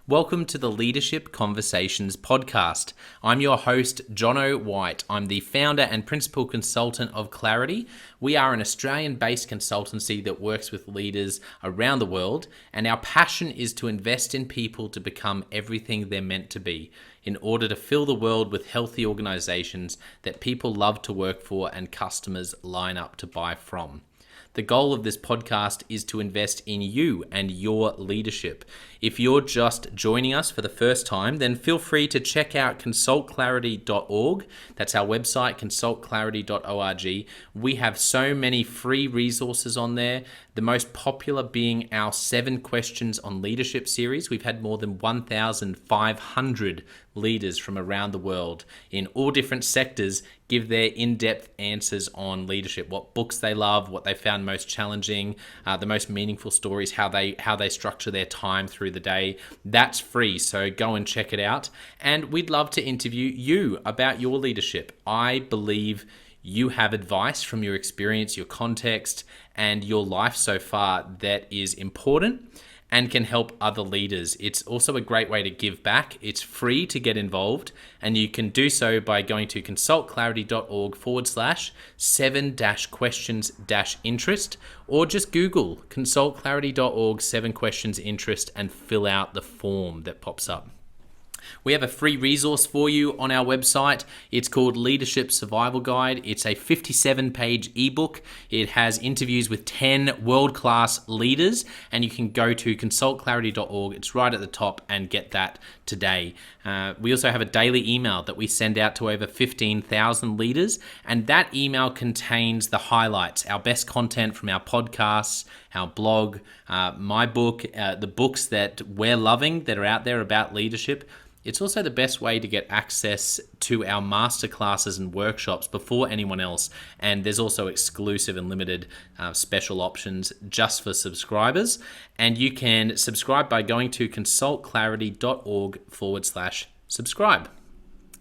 Welcome to the Leadership Conversations podcast. I'm your host, Jono White. I'm the founder and principal consultant of Clarity. We are an Australian-based consultancy that works with leaders around the world, and our passion is to invest in people to become everything they're meant to be in order to fill the world with healthy organizations that people love to work for and customers line up to buy from. The goal of this podcast is to invest in you and your leadership. If you're just joining us for the first time, then feel free to check out consultclarity.org. That's our website, consultclarity.org. We have so many free resources on there, the most popular being our 7 Questions on Leadership series. We've had more than 1,500 leaders from around the world in all different sectors give their in-depth answers on leadership, what books they love, what they found most challenging, the most meaningful stories, how they structure their time through the day. That's free, so go and check it out. And we'd love to interview you about your leadership. I believe you have advice from your experience, your context, and your life so far that is important and can help other leaders. It's also a great way to give back. It's free to get involved, and you can do so by going to consultclarity.org/7-questions-interest, or just Google consultclarity.org 7 questions interest and fill out the form that pops up. We have a free resource for you on our website. It's called Leadership Survival Guide. It's a 57-page ebook. It has interviews with 10 world-class leaders, and you can go to consultclarity.org. It's right at the top, and get that today. We also have a daily email that we send out to over 15,000 leaders, and that email contains the highlights, our best content from our podcasts, our blog, my book, the books that we're loving that are out there about leadership. It's also the best way to get access to our masterclasses and workshops before anyone else. And there's also exclusive and limited special options just for subscribers. And you can subscribe by going to consultclarity.org/subscribe.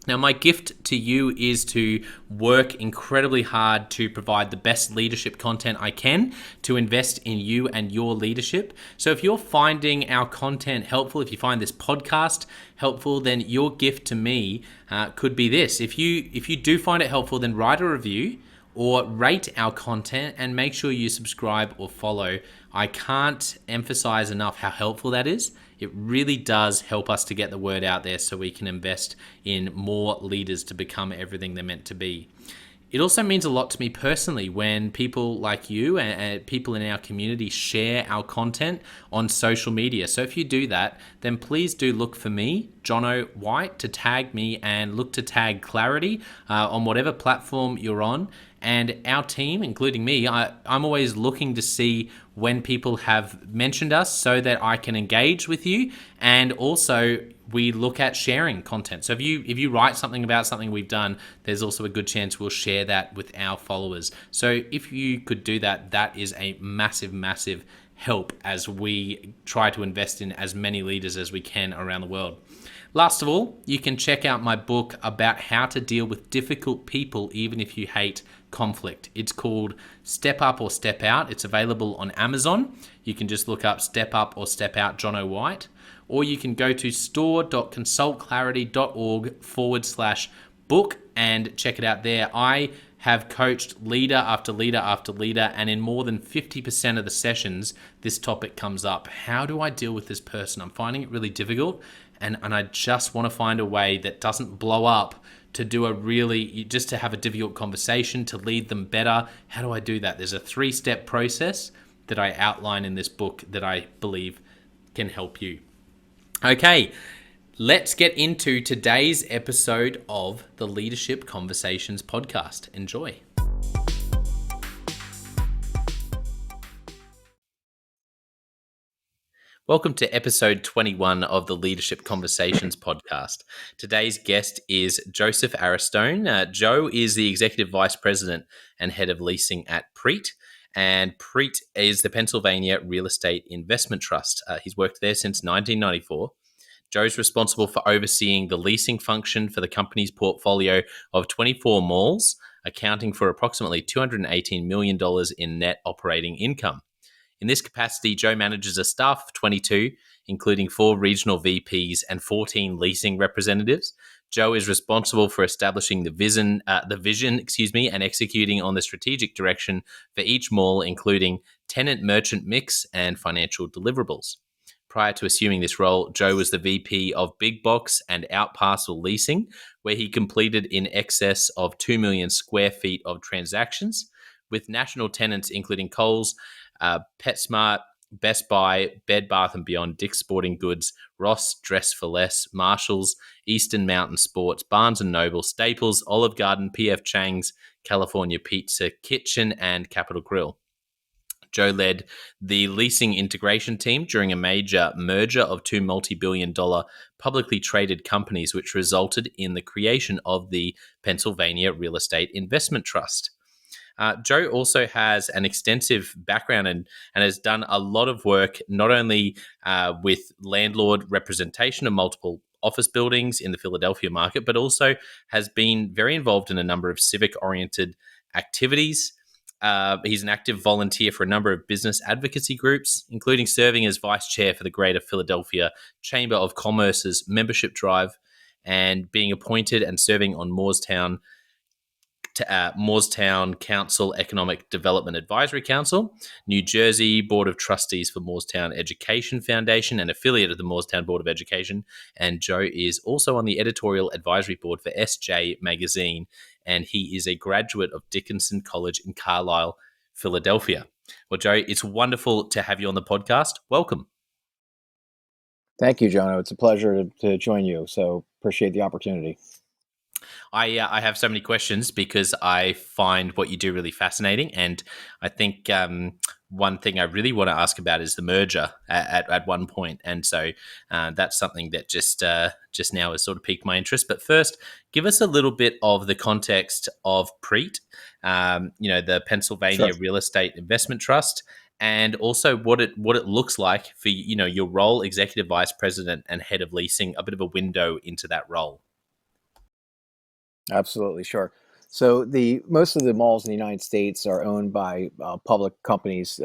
Now, my gift to you is to work incredibly hard to provide the best leadership content I can to invest in you and your leadership. So if you're finding our content helpful, if you find this podcast helpful, then your gift to me could be this. If you do find it helpful, then write a review or rate our content and make sure you subscribe or follow. I can't emphasize enough how helpful that is. It really does help us to get the word out there so we can invest in more leaders to become everything they're meant to be. It also means a lot to me personally when people like you and people in our community share our content on social media. So if you do that, then please do look for me, Jono White, to tag me, and look to tag Clarity on whatever platform you're on. And our team, including me, I'm always looking to see when people have mentioned us so that I can engage with you. And also we look at sharing content. So if you write something about something we've done, there's also a good chance we'll share that with our followers. So if you could do that, that is a massive, massive help as we try to invest in as many leaders as we can around the world. Last of all, you can check out my book about how to deal with difficult people even if you hate conflict. It's called Step Up or Step Out. It's available on Amazon. You can just look up Step Up or Step Out Jono White, or you can go to store.consultclarity.org/book and check it out there. I have coached leader after leader after leader, and in more than 50% of the sessions, this topic comes up. How do I deal with this person? I'm finding it really difficult, and I just want to find a way that doesn't blow up to do just to have a difficult conversation, to lead them better. How do I do that? There's a 3-step process that I outline in this book that I believe can help you. Okay, let's get into today's episode of the Leadership Conversations podcast. Enjoy. Welcome to episode 21 of the Leadership Conversations podcast. Today's guest is Joseph Aristone. Joe is the Executive Vice President and Head of Leasing at PREIT, and PREIT is the Pennsylvania Real Estate Investment Trust. He's worked there since 1994. Joe's responsible for overseeing the leasing function for the company's portfolio of 24 malls, accounting for approximately $218 million in net operating income. In this capacity, Joe manages a staff of 22, including 4 regional VPs and 14 leasing representatives. Joe is responsible for establishing the vision, and executing on the strategic direction for each mall, including tenant-merchant mix and financial deliverables. Prior to assuming this role, Joe was the VP of Big Box and Outparcel Leasing, where he completed in excess of 2 million square feet of transactions with national tenants including Kohl's, PetSmart, Best Buy, Bed Bath & Beyond, Dick's Sporting Goods, Ross Dress for Less, Marshalls, Eastern Mountain Sports, Barnes & Noble, Staples, Olive Garden, P.F. Chang's, California Pizza Kitchen, and Capital Grille. Joe led the leasing integration team during a major merger of 2 multi-billion-dollar publicly traded companies, which resulted in the creation of the Pennsylvania Real Estate Investment Trust. Joe also has an extensive background and has done a lot of work not only with landlord representation of multiple office buildings in the Philadelphia market, but also has been very involved in a number of civic-oriented activities. He's an active volunteer for a number of business advocacy groups, including serving as vice chair for the Greater Philadelphia Chamber of Commerce's membership drive and being appointed and serving on Moorestown Council Economic Development Advisory Council, New Jersey Board of Trustees for Moorestown Education Foundation, an affiliate of the Moorestown Board of Education. And Joe is also on the editorial advisory board for SJ Magazine, and he is a graduate of Dickinson College in Carlisle, Philadelphia. Well, Joe, it's wonderful to have you on the podcast. Welcome. Thank you, Jono. It's a pleasure to join you. So appreciate the opportunity. I have so many questions because I find what you do really fascinating, and I think one thing I really want to ask about is the merger at one point, and so that's something that just now has sort of piqued my interest. But first, give us a little bit of the context of PREIT, the Pennsylvania Real Estate Investment Trust, and also what it looks like for your role, executive vice president and head of leasing. A bit of a window into that role. Absolutely, sure. So most of the malls in the United States are owned by public companies,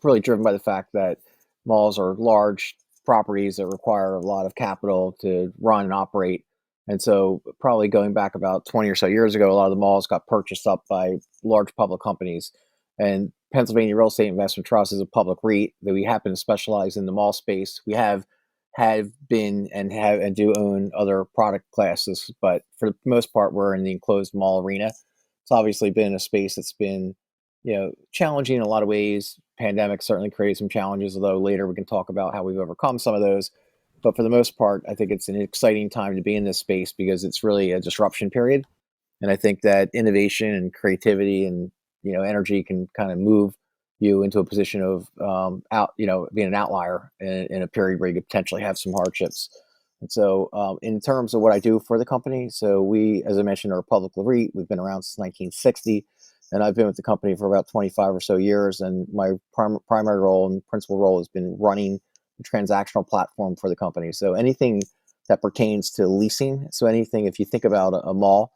really driven by the fact that malls are large properties that require a lot of capital to run and operate. And so probably going back about 20 or so years ago, a lot of the malls got purchased up by large public companies. And Pennsylvania Real Estate Investment Trust is a public REIT that we happen to specialize in the mall space. We have been and do own other product classes, but for the most part, we're in the enclosed mall arena. It's obviously been a space that's been, challenging in a lot of ways. Pandemic certainly created some challenges, although later we can talk about how we've overcome some of those. But for the most part, I think it's an exciting time to be in this space because it's really a disruption period. And I think that innovation and creativity and, energy can kind of move you into a position of being an outlier in a period where you could potentially have some hardships. And so in terms of what I do for the company, so we, as I mentioned, are a public REIT. We've been around since 1960, and I've been with the company for about 25 or so years. And my primary role and principal role has been running the transactional platform for the company. So anything that pertains to leasing, so anything, if you think about a mall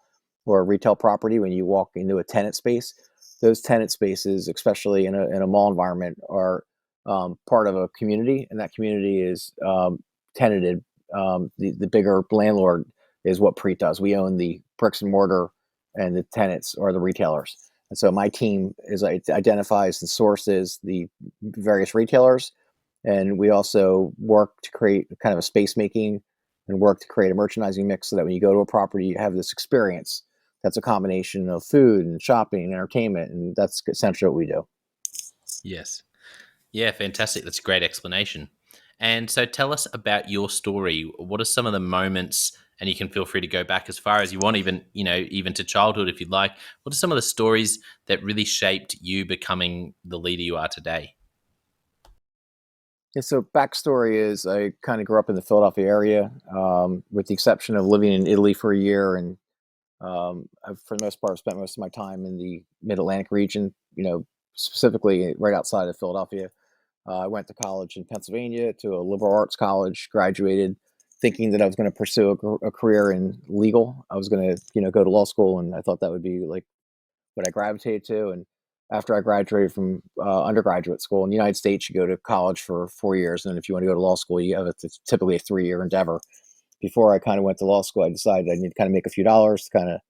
or a retail property, when you walk into a tenant space, those tenant spaces, especially in a mall environment, are part of a community, and that community is tenanted. The bigger landlord is what PREIT does. We own the bricks and mortar, and the tenants are the retailers. And so my team identifies and sources the various retailers, and we also work to create kind of a space making and work to create a merchandising mix so that when you go to a property, you have this experience that's a combination of food and shopping and entertainment, and that's essentially what we do. Yes. Yeah, fantastic. That's a great explanation. And so tell us about your story. What are some of the moments, and you can feel free to go back as far as you want, even to childhood if you'd like. What are some of the stories that really shaped you becoming the leader you are today? Yeah, so backstory is I kind of grew up in the Philadelphia area, with the exception of living in Italy for a year. And I've, for the most part, spent most of my time in the Mid-Atlantic region, specifically right outside of Philadelphia. I went to college in Pennsylvania to a liberal arts college, graduated thinking that I was going to pursue a career in legal. I was going to, go to law school, and I thought that would be like what I gravitated to. And after I graduated from undergraduate school. In the United States, you go to college for 4 years, and if you want to go to law school, you have it's typically a 3-year endeavor. Before I kind of went to law school, I decided I need to kind of make a few dollars to kind of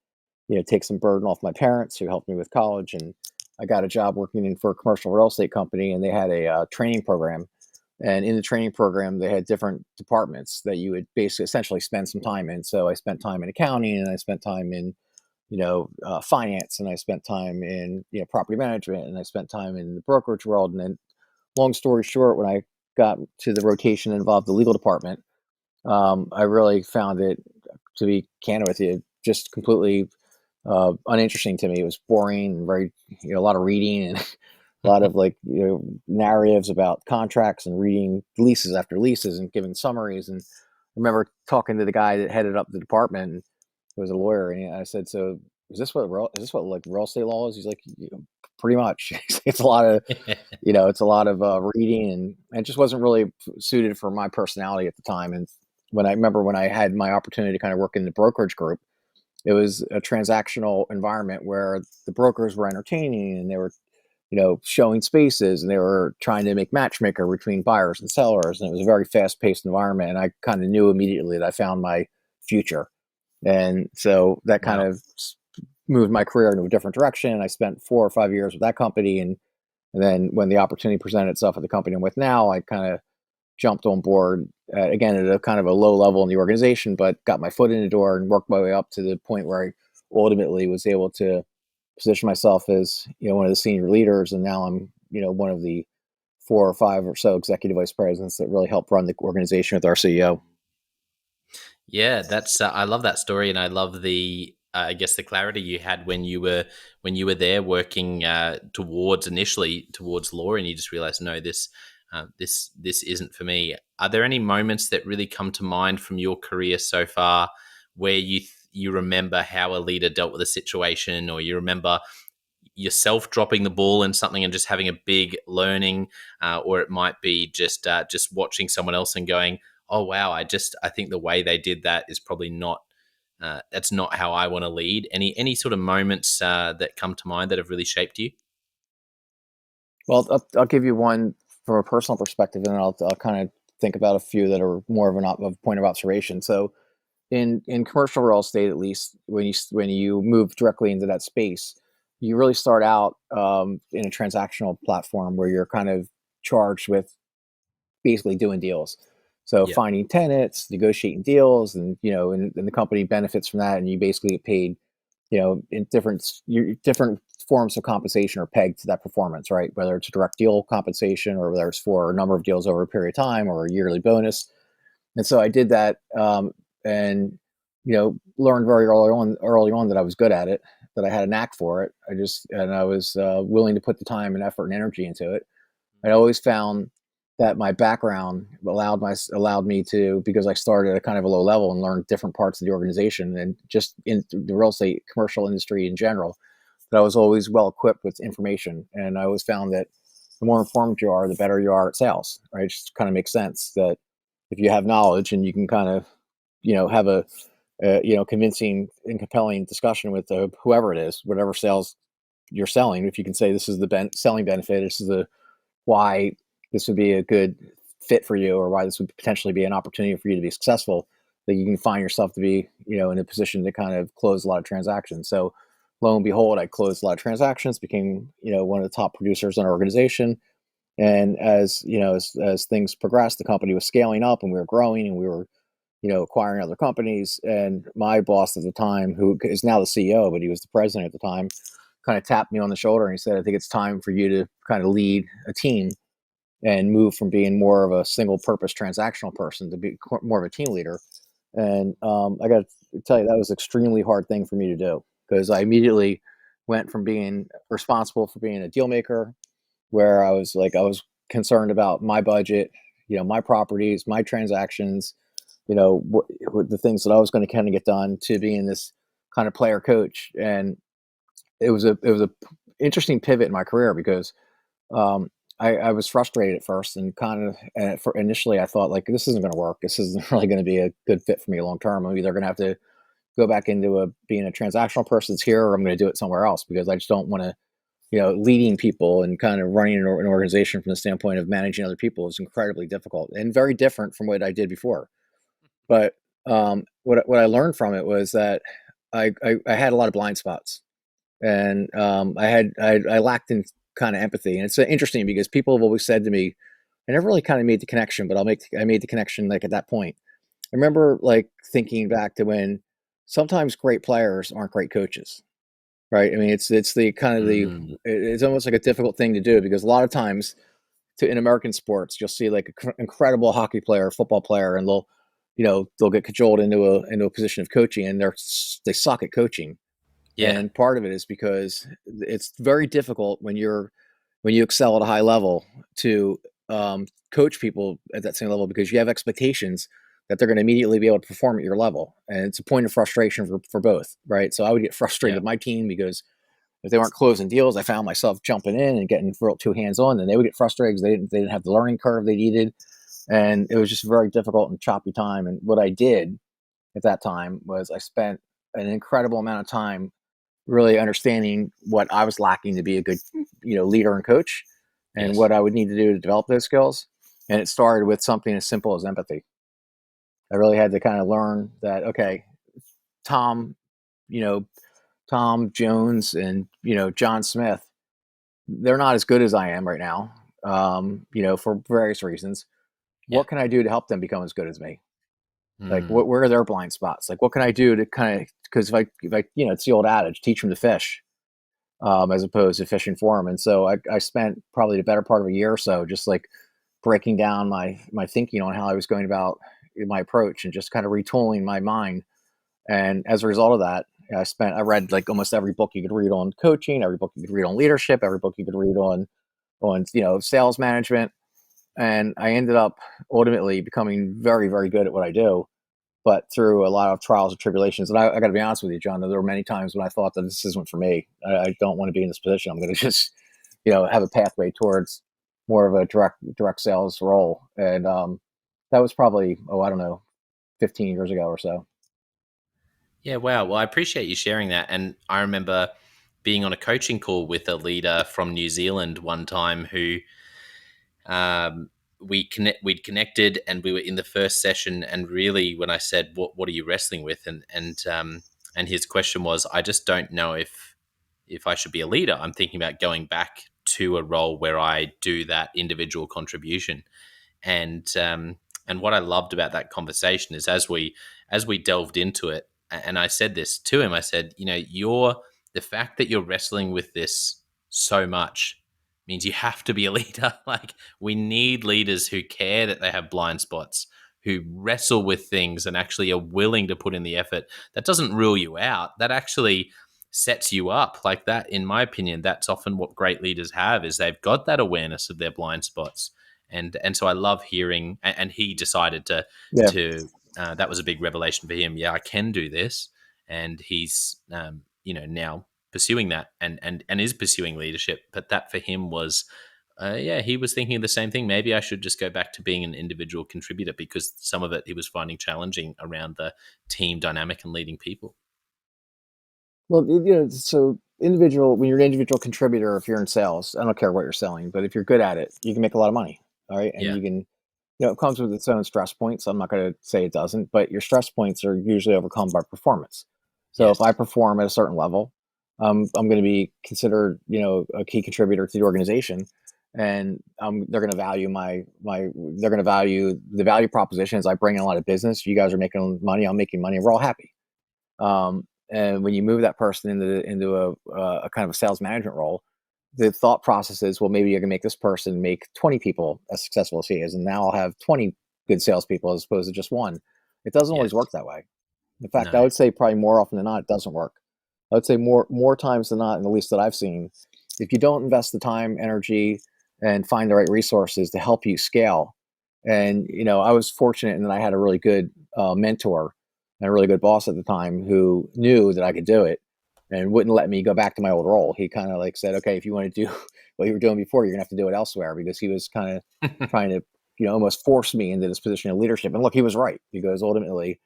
take some burden off my parents who helped me with college, and I got a job working for a commercial real estate company, and they had a training program. And in the training program, they had different departments that you would basically essentially spend some time in. So I spent time in accounting, and I spent time in finance, and I spent time in property management, and I spent time in the brokerage world. And then, long story short, when I got to the rotation that involved the legal department, I really found it, to be candid with you, just completely uninteresting to me. It was boring and very, a lot of reading and a lot of narratives about contracts and reading leases after leases and giving summaries. And I remember talking to the guy that headed up the department, and he was a lawyer, and I said, "So is this what like real estate law is?" He's like, "Pretty much." It's a lot of it's a lot of reading, and it just wasn't really suited for my personality at the time. And when I had my opportunity to kind of work in the brokerage group, it was a transactional environment where the brokers were entertaining, and they were showing spaces, and they were trying to make matchmaker between buyers and sellers. And it was a very fast paced environment. And I kind of knew immediately that I found my future. And so that kind Wow. of moved my career into a different direction. I spent 4 or 5 years with that company. And then when the opportunity presented itself at the company I'm with now, I kind of jumped on board again at a kind of a low level in the organization, but got my foot in the door and worked my way up to the point where I ultimately was able to position myself as one of the senior leaders. And now I'm one of the 4 or 5 or so executive vice presidents that really help run the organization with our CEO. Yeah, that's I love that story, and I love the I guess the clarity you had when you were there working initially towards law, and you just realized, no, this isn't for me. Are there any moments that really come to mind from your career so far where you remember how a leader dealt with a situation, or you remember yourself dropping the ball in something and just having a big learning, or it might be just watching someone else and going, oh wow, I think the way they did that is probably not that's not how I want to lead. Any sort of moments that come to mind that have really shaped you? Well, I'll give you one from a personal perspective, and then I'll kind of think about a few that are more of a point of observation. So in commercial real estate, at least when you move directly into that space, you really start out in a transactional platform where you're kind of charged with basically doing deals. So Yeah. finding tenants, negotiating deals, and and the company benefits from that, and you basically get paid, in different forms of compensation are pegged to that performance, right? Whether it's a direct deal compensation, or whether it's for a number of deals over a period of time, or a yearly bonus. And so I did that, and learned very early on that I was good at it, that I had a knack for it. I was willing to put the time and effort and energy into it. I always found that my background allowed me to, because I started at a kind of a low level and learned different parts of the organization and just in the real estate commercial industry in general, that I was always well equipped with information. And I always found that the more informed you are, the better you are at sales, right? It just kind of makes sense that if you have knowledge and you can kind of, have a convincing and compelling discussion with whoever it is, whatever sales you're selling, if you can say this is the selling benefit, this is the why this would be a good fit for you, or why this would potentially be an opportunity for you to be successful, that you can find yourself to be, in a position to kind of close a lot of transactions. So lo and behold, I closed a lot of transactions, became, one of the top producers in our organization. And as things progressed, the company was scaling up and we were growing, and we were, acquiring other companies. And my boss at the time, who is now the CEO, but he was the president at the time, kind of tapped me on the shoulder and he said, "I think it's time for you to kind of lead a team and move from being more of a single purpose transactional person to be more of a team leader." And I got to tell you, that was an extremely hard thing for me to do, because I immediately went from being responsible for being a deal maker, where I was concerned about my budget, my properties, my transactions, the things that I was going to kind of get done, to being this kind of player coach. And it was a interesting pivot in my career, because um, I was frustrated at first, and kind of, and for initially I thought, like, this isn't going to work. This isn't really going to be a good fit for me long term. I'm either going to have to go back into being a transactional person that's here, or I'm going to do it somewhere else, because I just don't want to leading people and kind of running an organization from the standpoint of managing other people is incredibly difficult and very different from what I did before. But what I learned from it was that I had a lot of blind spots, and I lacked in kind of empathy. And it's interesting because people have always said to me, I never really kind of made the connection, but I made the connection like at that point. I remember like thinking back to when sometimes great players aren't great coaches, right? I mean, it's the kind of Mm, it's almost like a difficult thing to do because a lot of times in American sports, you'll see like an incredible hockey player, football player, and they'll get cajoled into a position of coaching, and they suck at coaching. yeah, And part of it is because it's very difficult when you excel at a high level to coach people at that same level because you have expectations that they're going to immediately be able to perform at your level, and it's a point of frustration for both, right? So I would get frustrated yeah, with my team because if they weren't closing deals, I found myself jumping in and getting real too hands on, and they would get frustrated because they didn't have the learning curve they needed, and it was just very difficult and choppy time. And what I did at that time was I spent an incredible amount of time really understanding what I was lacking to be a good, leader and coach, and yes, what I would need to do to develop those skills. And it started with something as simple as empathy. I really had to kind of learn that, okay, Tom, you know, Tom Jones and, John Smith, they're not as good as I am right now, for various reasons. yeah, What can I do to help them become as good as me? Like, mm, where are their blind spots? Like, what can I do to kind of, because if I, it's the old adage, teach them to fish, as opposed to fishing for them. And so I spent probably the better part of a year or so just like breaking down my thinking on how I was going about my approach and just kind of retooling my mind. And as a result of that, I read like almost every book you could read on coaching, every book you could read on leadership, every book you could read on sales management, and I ended up ultimately becoming very very good at what I do. But through a lot of trials and tribulations, and I got to be honest with you, John, there were many times when I thought that this isn't for me. I don't want to be in this position. I'm going to just have a pathway towards more of a direct sales role, and that was probably, I don't know, 15 years ago or so. yeah. Wow. Well, I appreciate you sharing that. And I remember being on a coaching call with a leader from New Zealand one time who um, we'd connected, and we were in the first session. And really, when I said, "What are you wrestling with?" and his question was, "I just don't know if I should be a leader. I'm thinking about going back to a role where I do that individual contribution." And what I loved about that conversation is as we delved into it, and I said this to him, I said, you're the fact that you're wrestling with this so much means you have to be a leader. Like, we need leaders who care that they have blind spots, who wrestle with things and actually are willing to put in the effort. That doesn't rule you out. That actually sets you up. Like, that, in my opinion, that's often what great leaders have, is they've got that awareness of their blind spots. And so I love hearing, and he decided Yeah. to that was a big revelation for him. Yeah, I can do this, and he's now pursuing that, and is pursuing leadership. But that for him was, yeah, he was thinking of the same thing. Maybe I should just go back to being an individual contributor, because some of it he was finding challenging around the team dynamic and leading people. Well, so when you're an individual contributor, if you're in sales, I don't care what you're selling, but if you're good at it, you can make a lot of money. All right. And Yeah. you can, it comes with its own stress points. I'm not going to say it doesn't, but your stress points are usually overcome by performance. So if I Yes. perform at a certain level, I'm going to be considered, a key contributor to the organization, and they're going to value they're going to value the value proposition as I bring in a lot of business. You guys are making money. I'm making money. We're all happy. And when you move that person into a kind of a sales management role, the thought process is, well, maybe you can make this person make 20 people as successful as he is, and now I'll have 20 good salespeople as opposed to just one. It doesn't always Yes. work that way. In fact, I No. would say probably more often than not, it doesn't work. I would say more times than not, and the least that I've seen, if you don't invest the time, energy, and find the right resources to help you scale. And I was fortunate in that I had a really good mentor and a really good boss at the time who knew that I could do it and wouldn't let me go back to my old role. He kind of like said, "Okay, if you want to do what you were doing before, you're gonna have to do it elsewhere," because he was kind of trying to almost force me into this position of leadership. And look, he was right, because ultimately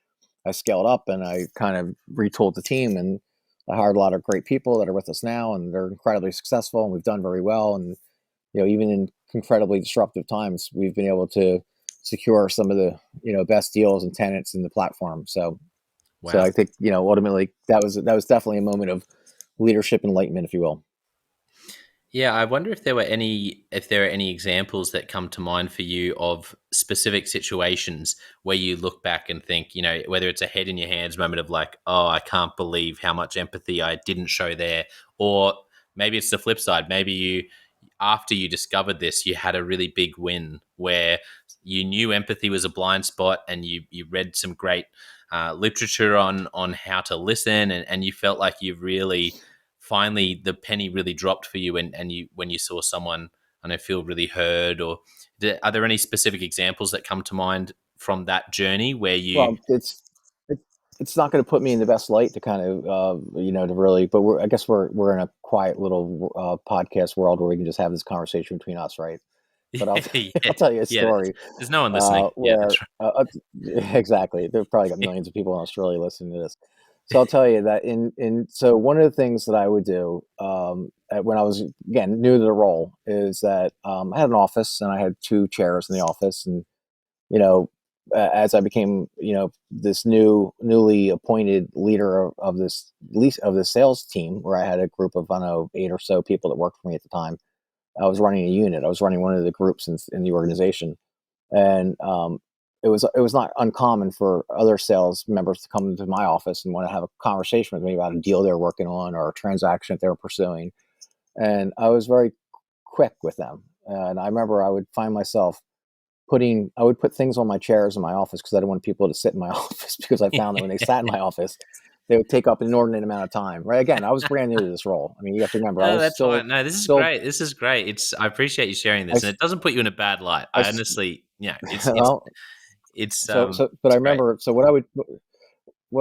I scaled up and I kind of retooled the team, and I hired a lot of great people that are with us now, and they're incredibly successful, and we've done very well. And even in incredibly disruptive times, we've been able to secure some of the best deals and tenants in the platform. So I Wow. think ultimately that was definitely a moment of leadership enlightenment, if you will. Yeah, I wonder if there are any examples that come to mind for you of specific situations where you look back and think, whether it's a head in your hands moment of like, oh, I can't believe how much empathy I didn't show there, or maybe it's the flip side. Maybe after you discovered this, you had a really big win where you knew empathy was a blind spot, and you read some great literature on how to listen, and you felt like you really finally the penny really dropped for you, and you when you saw someone and I feel really heard. Or are there any specific examples that come to mind from that journey where you Well, it, it's not going to put me in the best light to kind of to really, but I guess we're in a quiet little podcast world where we can just have this conversation between us, right? But yeah, I'll tell you a yeah, story there's no one listening. Yeah, where that's exactly, they've probably got right. millions of people in Australia listening to this. So I'll tell you that so one of the things that I would do when I was again new to the role is that I had an office and I had two chairs in the office, and you know as I became this newly appointed leader of this lease of the sales team, where I had a group of, I don't know, 8 or so people that worked for me at the time. I was running a unit. I was running one of the groups in the organization, and it was not uncommon for other sales members to come into my office and want to have a conversation with me about a deal they're working on or a transaction that they were pursuing. And I was very quick with them. And I remember I would find myself I would put things on my chairs in my office because I didn't want people to sit in my office, because I found that when they sat in my office, they would take up an inordinate amount of time. Right? Again, I was brand new to this role. I mean, you have to remember, I No, was that's still fine. No, this is still great. This is great. I appreciate you sharing I this, and it doesn't put you in a bad light. I I honestly, well, but I it's great. remember, so what I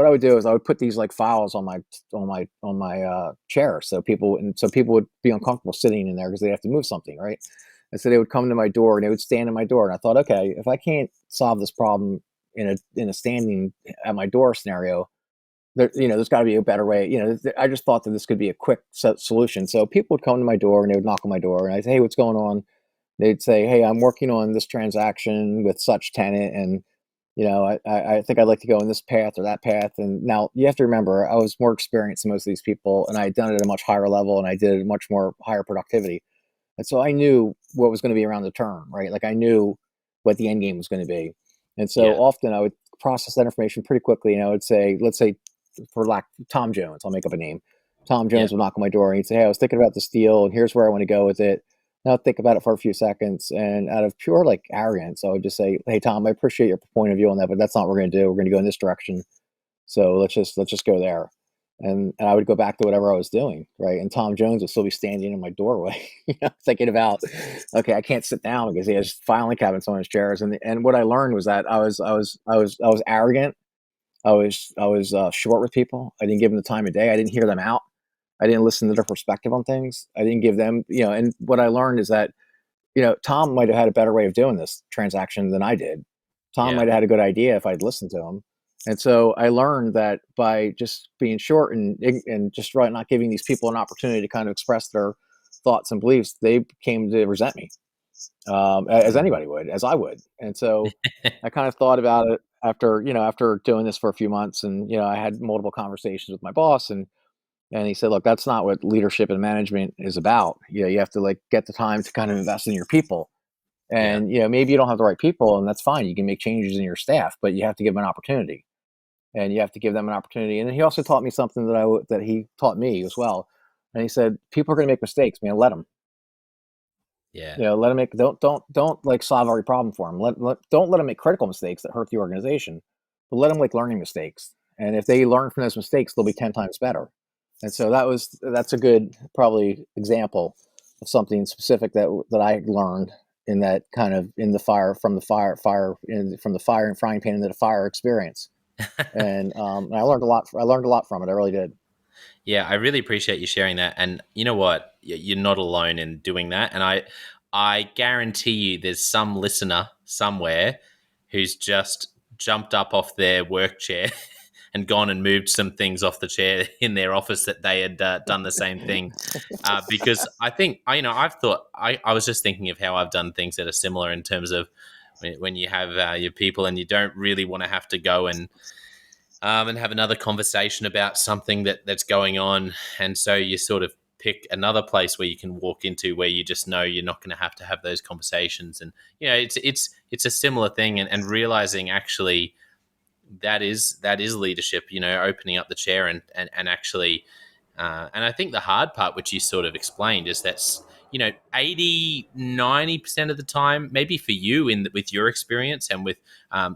would do is I would put these like files on my chair, so people would be uncomfortable sitting in there because they have to move something, right? And so they would come to my door and they would stand at my door, and I thought, okay, if I can't solve this problem in a standing at my door scenario, there's got to be a better way. I just thought that this could be a quick solution. So people would come to my door and they would knock on my door, and I'd say, hey, what's going on? They'd say, hey, I'm working on this transaction with such tenant, and I think I'd like to go in this path or that path. And now you have to remember, I was more experienced than most of these people, and I had done it at a much higher level, and I did it at much more higher productivity. And so I knew what was going to be around the turn, right? Like I knew what the end game was going to be. And so Yeah, often I would process that information pretty quickly, and I would say, let's say, for lack, Tom Jones, I'll make up a name. Tom yeah. Jones would knock on my door and he'd say, hey, I was thinking about this deal, and here's where I want to go with it. Now think about it for a few seconds, and out of pure like arrogance, I would just say, "Hey Tom, I appreciate your point of view on that, but that's not what we're going to do. We're going to go in this direction. So let's just go there." And I would go back to whatever I was doing, right? And Tom Jones would still be standing in my doorway, thinking about, okay, I can't sit down because he has filing cabinets on his chairs. And what I learned was that I was arrogant. I was short with people. I didn't give them the time of day. I didn't hear them out. I didn't listen to their perspective on things. I didn't give them. And what I learned is that Tom might have had a better way of doing this transaction than I did. Tom Yeah. might have had a good idea if I'd listened to him. And so I learned that by just being short and just right, not giving these people an opportunity to kind of express their thoughts and beliefs, they came to resent me, as Mm. anybody would, as I would. And so I kind of thought about it after doing this for a few months, and I had multiple conversations with my boss, and he said, look, that's not what leadership and management is about. You have to like get the time to kind of invest in your people. Yeah. And maybe you don't have the right people, and that's fine. You can make changes in your staff, but you have to give them an opportunity, and you have to give them an opportunity. And then he also taught me something that he taught me as well. And he said, people are going to make mistakes, man. Let them. Yeah. Let them make. Don't like solve every problem for them. Don't let them make critical mistakes that hurt the organization, but let them make learning mistakes. And if they learn from those mistakes, they'll be 10 times better. And so that's a good probably example of something specific that I learned in that kind of in the fire from the from the fire and frying pan into the fire experience. And I learned a lot. I learned a lot from it. I really did. Yeah, I really appreciate you sharing that. And you know what? You're not alone in doing that. And I guarantee you there's some listener somewhere who's just jumped up off their work chair and gone and moved some things off the chair in their office that they had done the same thing. Because I think, I've thought, I was just thinking of how I've done things that are similar in terms of when you have your people and you don't really want to have to go and have another conversation about something that's going on. And so you sort of pick another place where you can walk into where you just know you're not going to have those conversations. And, it's a similar thing, and realizing actually that is leadership, opening up the chair and actually, and I think the hard part, which you sort of explained, is that's, 80-90% of the time, maybe for you with your experience and with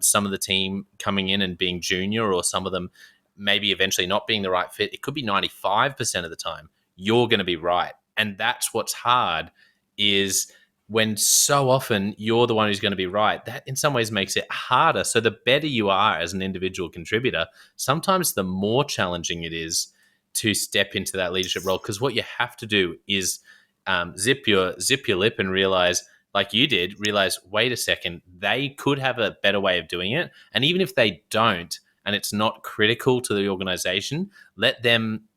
some of the team coming in and being junior, or some of them maybe eventually not being the right fit, it could be 95% of the time you're going to be right. And that's what's hard, is when so often you're the one who's going to be right. That in some ways makes it harder. So the better you are as an individual contributor, sometimes the more challenging it is to step into that leadership role, because what you have to do is zip your lip and realize, like you did, realize, wait a second, they could have a better way of doing it. And even if they don't, and it's not critical to the organization, let them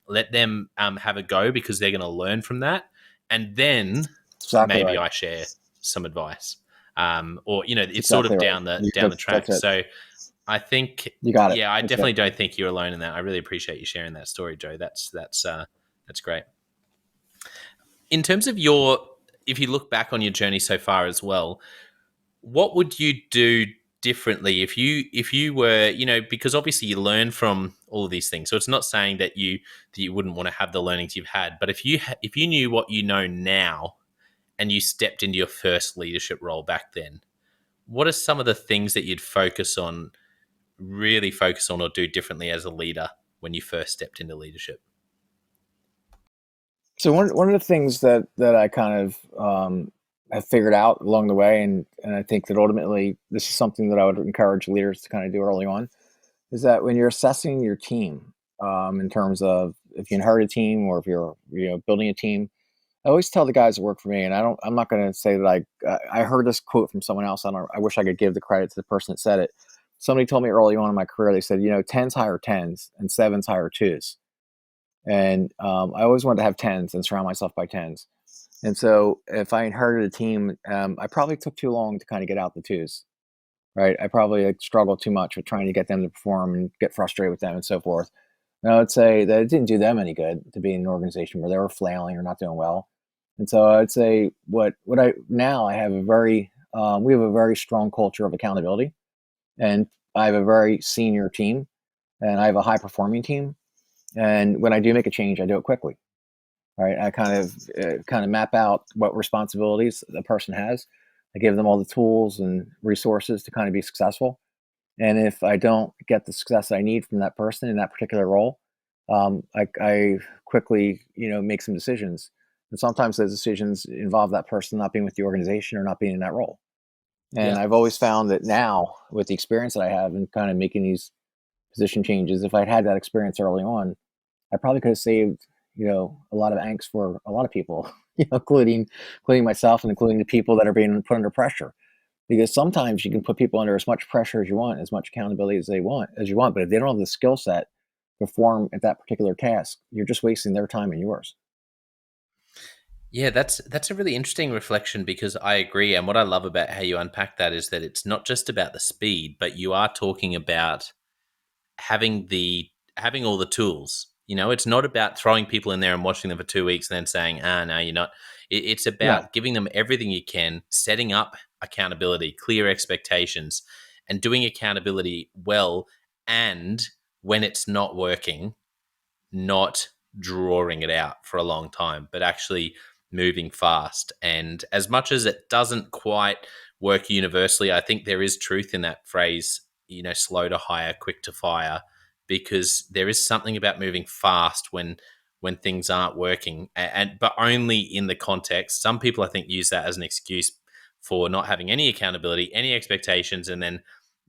have a go, because they're going to learn from that. And then Exactly maybe right. I share some advice, or it's Exactly sort of right. down the track. That's it. So I think, You got it. yeah, I That's definitely good. don't think you're alone in that. I really appreciate you sharing that story, Joe. That's great. In terms of if you look back on your journey so far as well, what would you do differently if you were, because obviously you learn from all of these things, so it's not saying that you wouldn't want to have the learnings you've had, but if you knew what you know now and you stepped into your first leadership role back then, what are some of the things that you'd really focus on or do differently as a leader when you first stepped into leadership? So one of the things that I kind of have figured out along the way, and I think that ultimately this is something that I would encourage leaders to kind of do early on, is that when you're assessing your team, in terms of if you inherit a team or if you're building a team, I always tell the guys that work for me, and I'm not going to say that I heard this quote from someone else. I wish I could give the credit to the person that said it. Somebody told me early on in my career, they said, tens hire tens and sevens hire twos. And I always wanted to have tens and surround myself by tens. And so if I inherited a team, I probably took too long to kind of get out the twos, right? I probably struggled too much with trying to get them to perform and get frustrated with them and so forth. And I would say that it didn't do them any good to be in an organization where they were flailing or not doing well. And so I'd say I have a very we have a very strong culture of accountability, and I have a very senior team, and I have a high performing team. And when I do make a change, I do it quickly. Right? I kind of map out what responsibilities the person has. I give them all the tools and resources to kind of be successful. And if I don't get the success I need from that person in that particular role, I quickly, make some decisions. And sometimes those decisions involve that person not being with the organization or not being in that role. And Yeah. I've always found that now, with the experience that I have in kind of making these position changes, if I'd had that experience early on, I probably could have saved, a lot of angst for a lot of people, including myself and including the people that are being put under pressure. Because sometimes you can put people under as much pressure as you want, as much accountability as you want, but if they don't have the skill set to perform at that particular task, you're just wasting their time and yours. Yeah, that's a really interesting reflection, because I agree. And what I love about how you unpack that is that it's not just about the speed, but you are talking about having all the tools. It's not about throwing people in there and watching them for 2 weeks and then saying, no, you're not. It's No, about giving them everything you can, setting up accountability, clear expectations, and doing accountability well. And when it's not working, not drawing it out for a long time, but actually moving fast. And as much as it doesn't quite work universally, I think there is truth in that phrase, slow to hire, quick to fire, because there is something about moving fast when things aren't working, and but only in the context. Some people, I think, use that as an excuse for not having any accountability, any expectations, and then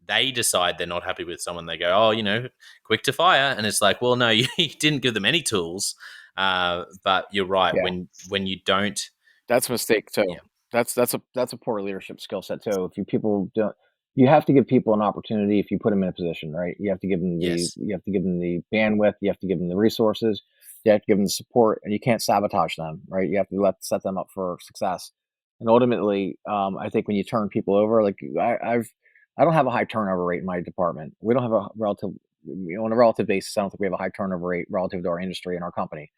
they decide they're not happy with someone. They go, oh, quick to fire, and it's like, well, no, you didn't give them any tools. But you're right, yeah, when you don't. that's a mistake too. Yeah. That's a poor leadership skill set too. If you people don't, you have to give people an opportunity if you put them in a position, right? You have to give them Yes. the bandwidth, you have to give them the resources, you have to give them the support, and you can't sabotage them, right? You have to set them up for success. And ultimately, I think when you turn people over, like I don't have a high turnover rate in my department. We don't have a relative, on a relative basis. I don't think we have a high turnover rate relative to our industry and our company.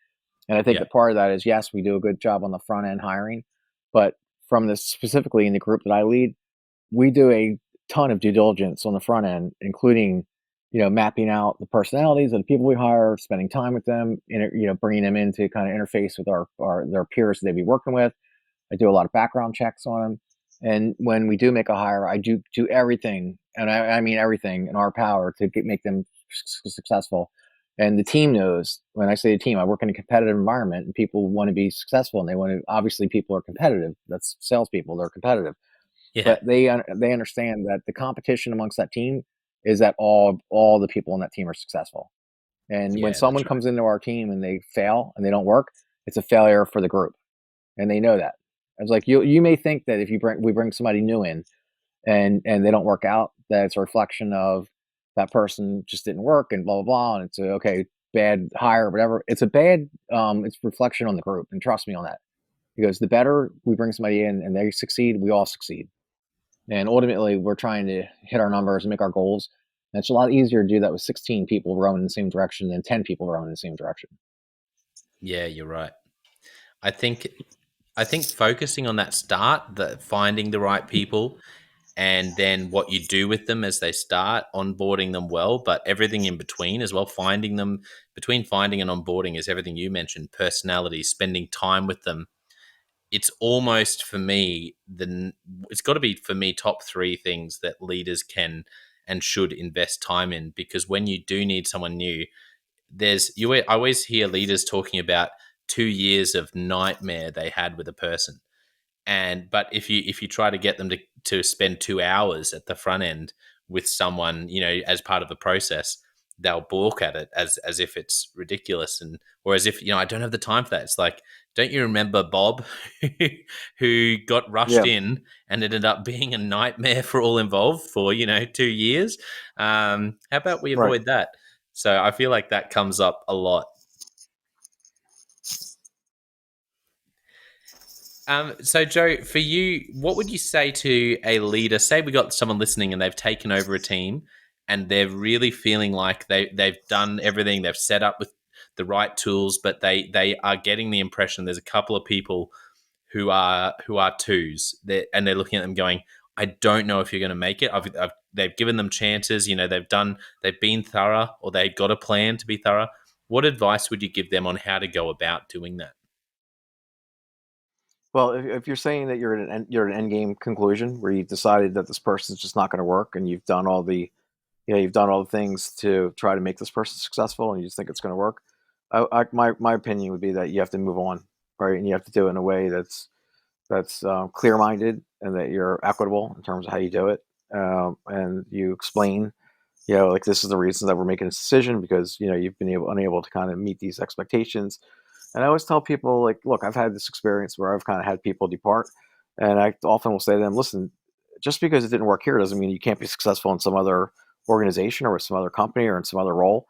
And I think Yeah. that part of that is, yes, we do a good job on the front end hiring, but from this specifically in the group that I lead, we do a ton of due diligence on the front end, including, mapping out the personalities of the people we hire, spending time with them, bringing them in to kind of interface with their peers that they'd be working with. I do a lot of background checks on them. And when we do make a hire, I do everything, and I mean everything in our power to make them successful. And the team knows, when I say the team, I work in a competitive environment, and people want to be successful, and they want to. Obviously, people are competitive. That's salespeople; they're competitive, Yeah. but they understand that the competition amongst that team is that all the people on that team are successful. And when Yeah, someone that's right. comes into our team and they fail and they don't work, it's a failure for the group, and they know that. It's like you may think that if we bring somebody new in and they don't work out, that it's a reflection of that person just didn't work and blah blah blah, and it's a okay bad hire or whatever. It's a bad it's reflection on the group, and trust me on that, because the better we bring somebody in and they succeed, we all succeed. And ultimately, we're trying to hit our numbers and make our goals. And it's a lot easier to do that with 16 people rowing in the same direction than 10 people rowing in the same direction. Yeah, you're right. I think I think focusing on that start, the finding the right people, and then what you do with them as they start, onboarding them well, but everything in between as well, finding them between finding and onboarding is everything you mentioned, personality, spending time with them. It's almost for me it's got to be for me top three things that leaders can and should invest time in, because when you do need someone new, I always hear leaders talking about 2 years of nightmare they had with a person. And but if you try to get them to spend 2 hours at the front end with someone, as part of the process, they'll balk at it as if it's ridiculous, and or as if, I don't have the time for that. It's like, don't you remember Bob who got rushed Yeah, in and ended up being a nightmare for all involved for 2 years? How about we right. avoid that? So I feel like that comes up a lot. So Joe, for you, what would you say to a leader? Say we got someone listening and they've taken over a team and they're really feeling like they've done everything, they've set up with the right tools, but they are getting the impression there's a couple of people who are twos, and they're looking at them going, I don't know if you're going to make it. They've given them chances, they've been thorough, or they've got a plan to be thorough. What advice would you give them on how to go about doing that? Well, if you're saying that you're at an end game conclusion where you've decided that this person's just not going to work, and you've done all the things to try to make this person successful, and you just think it's going to work, my opinion would be that you have to move on, right? And you have to do it in a way that's clear minded, and that you're equitable in terms of how you do it, and you explain, like, this is the reason that we're making this decision, because you've been unable to kind of meet these expectations. And I always tell people, like, look, I've had this experience where I've kind of had people depart, and I often will say to them, listen, just because it didn't work here doesn't mean you can't be successful in some other organization or with some other company or in some other role.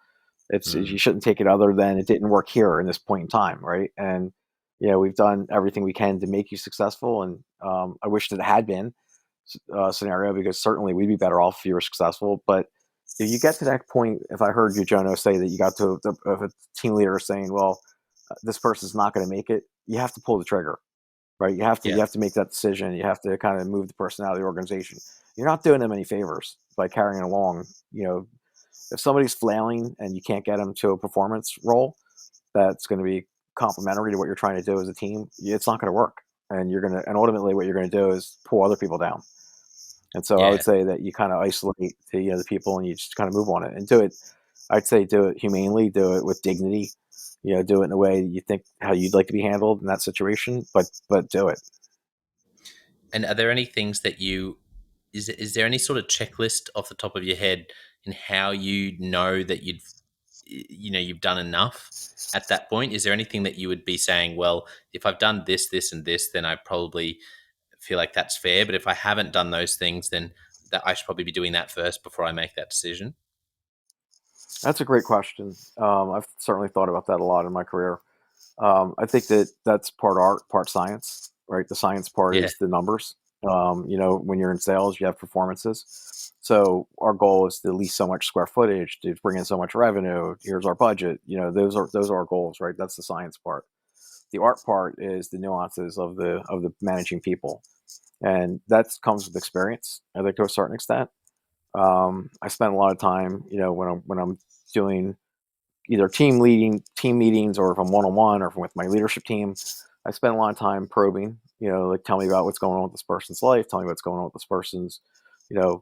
You Mm, shouldn't take it other than it didn't work here in this point in time, right? And we've done everything we can to make you successful, and I wish that it had been scenario, because certainly we'd be better off if you were successful. But if you get to that point, if I heard you, Jono, say that you got to a team leader saying, well, this person's not going to make it, you have to pull the trigger, right? You yeah, have to make that decision. You have to kind of move the person out of the organization. You're not doing them any favors by carrying along. If somebody's flailing and you can't get them to a performance role that's going to be complementary to what you're trying to do as a team, it's not going to work. And ultimately what you're going to do is pull other people down. And so I would yeah. say that you kind of isolate the people, and you just kind of move on it and do it. I'd say do it humanely, do it with dignity, do it in a way that you think how you'd like to be handled in that situation, but do it. And are there any things that is there any sort of checklist off the top of your head in how you know that you've done enough at that point? Is there anything that you would be saying, well, if I've done this, this, and this, then I probably feel like that's fair. But if I haven't done those things, then that I should probably be doing that first before I make that decision? That's a great question. I've certainly thought about that a lot in my career. I think that that's part art, part science, right? The science part Yeah. is the numbers. When you're in sales, you have performances. So our goal is to lease so much square footage to bring in so much revenue. Here's our budget. Those are our goals, right? That's the science part. The art part is the nuances of the managing people, and that comes with experience. I think to a certain extent. I spend a lot of time, when I'm doing either team meetings, or if I'm one on one, or if I'm with my leadership team, I spend a lot of time probing. Like, tell me about what's going on with this person's life. Tell me what's going on with this person's,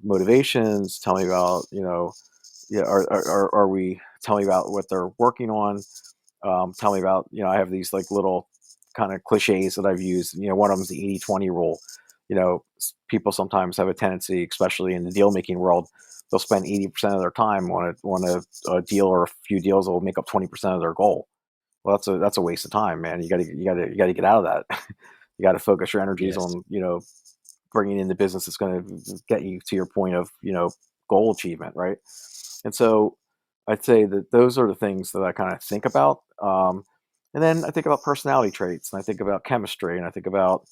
motivations. Tell me about, yeah, are we? Tell me about what they're working on. Tell me about, I have these like little kind of cliches that I've used. One of them is the 80-20 rule. People sometimes have a tendency, especially in the deal making world, they'll spend 80% of their time on a deal or a few deals that will make up 20% of their goal. Well, that's a waste of time, man. You got to get out of that. You got to focus your energies Yes. on, bringing in the business that's going to get you to your point of, goal achievement, right? And so I'd say that those are the things that I kind of think about. And then I think about personality traits, and I think about chemistry, and I think about,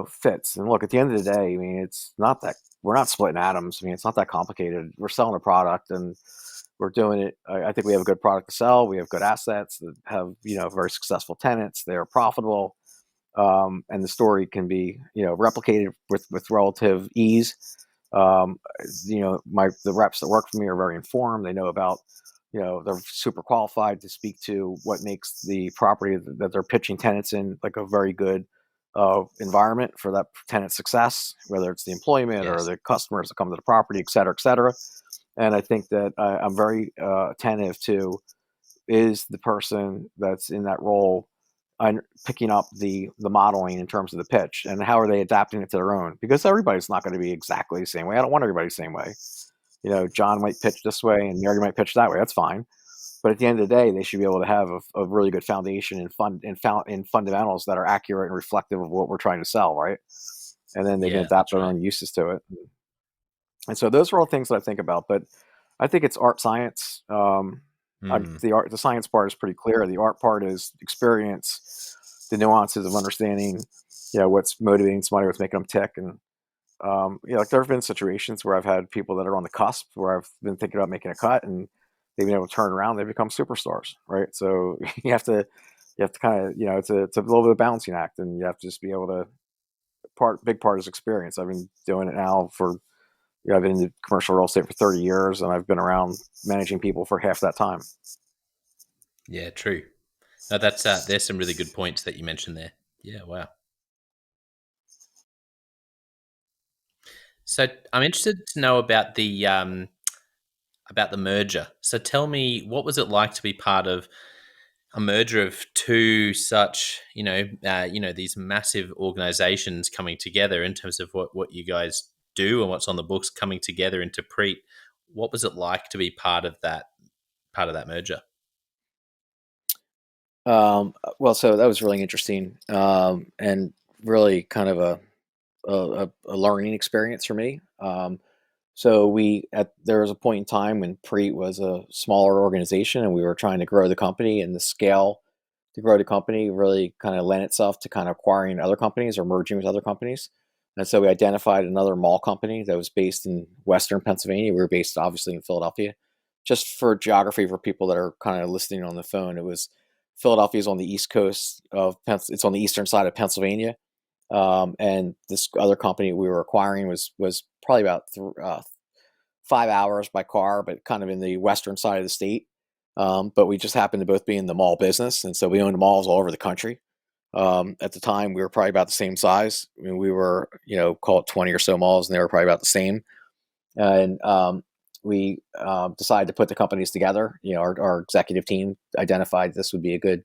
fits. And look, at the end of the day, I mean, it's not that we're not splitting atoms. I mean, it's not that complicated. We're selling a product, and we're doing it. I think we have a good product to sell. We have good assets that have, very successful tenants. They're profitable. And the story can be, replicated with relative ease. Um, the reps that work for me are very informed. They know about, they're super qualified to speak to what makes the property that they're pitching tenants in like a very good environment for that tenant success, whether it's the employment or Yes. the customers that come to the property, et cetera, et cetera. And I think that I'm very attentive to, is the person that's in that role picking up the modeling in terms of the pitch, and how are they adapting it to their own, because everybody's not going to be exactly the same way. I don't want everybody the same way. John might pitch this way and Mary might pitch that way. That's fine. But at the end of the day, they should be able to have a really good foundation in fundamentals that are accurate and reflective of what we're trying to sell, right? And then they can Yeah, adapt that's their right. own uses to it. And so those are all things that I think about. But I think it's art science. Mm. The science part is pretty clear. The art part is experience, the nuances of understanding, what's motivating somebody, what's making them tick. And like, there have been situations where I've had people that are on the cusp, where I've been thinking about making a cut, and they've been able to turn around. They become superstars, right? So you have to kind of, it's a little bit of a balancing act, and you have to just be able to big part is experience. I've been doing it now for, I've been in the commercial real estate for 30 years, and I've been around managing people for half that time. Yeah, true. No, that's there's some really good points that you mentioned there. Yeah, wow. So I'm interested to know about the merger. So tell me, what was it like to be part of a merger of two such, these massive organizations coming together in terms of what you guys do and what's on the books coming together into PREIT? What was it like to be part of that merger? Well, so that was really interesting, and really kind of a learning experience for me. So there was a point in time when PREIT was a smaller organization, and we were trying to grow the company, and the scale to grow the company really kind of lent itself to kind of acquiring other companies or merging with other companies. And so we identified another mall company that was based in Western Pennsylvania. We were based obviously in Philadelphia. Just for geography, for people that are kind of listening on the phone, it was Philadelphia is on the east coast of it's on the eastern side of Pennsylvania, and this other company we were acquiring was probably about 5 hours by car, but kind of in the western side of the state. But we just happened to both be in the mall business, and so we owned malls all over the country. At the time, we were probably about the same size. I mean, we were, call it 20 or so malls, and they were probably about the same. And we decided to put the companies together. Our executive team identified this would be a good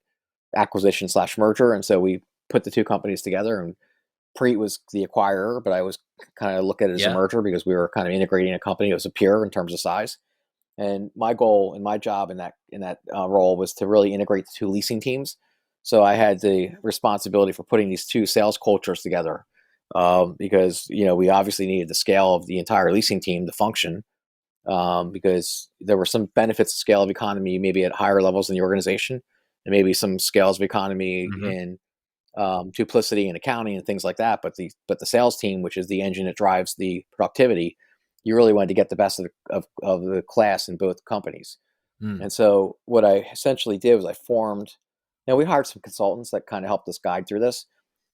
acquisition/merger, and so we put the two companies together. And PREIT was the acquirer, but I was kind of look at it as a Yeah. merger because we were kind of integrating a company that was a peer in terms of size. And my goal and my job in that role was to really integrate the two leasing teams. So I had the responsibility for putting these two sales cultures together. because we obviously needed the scale of the entire leasing team to function, because there were some benefits of scale of economy maybe at higher levels in the organization, and maybe some scales of economy Hmm. in duplicity and accounting and things like that. But the sales team, which is the engine that drives the productivity, you really wanted to get the best of the class in both companies. Mm. And so what I essentially did was I formed, we hired some consultants that kind of helped us guide through this,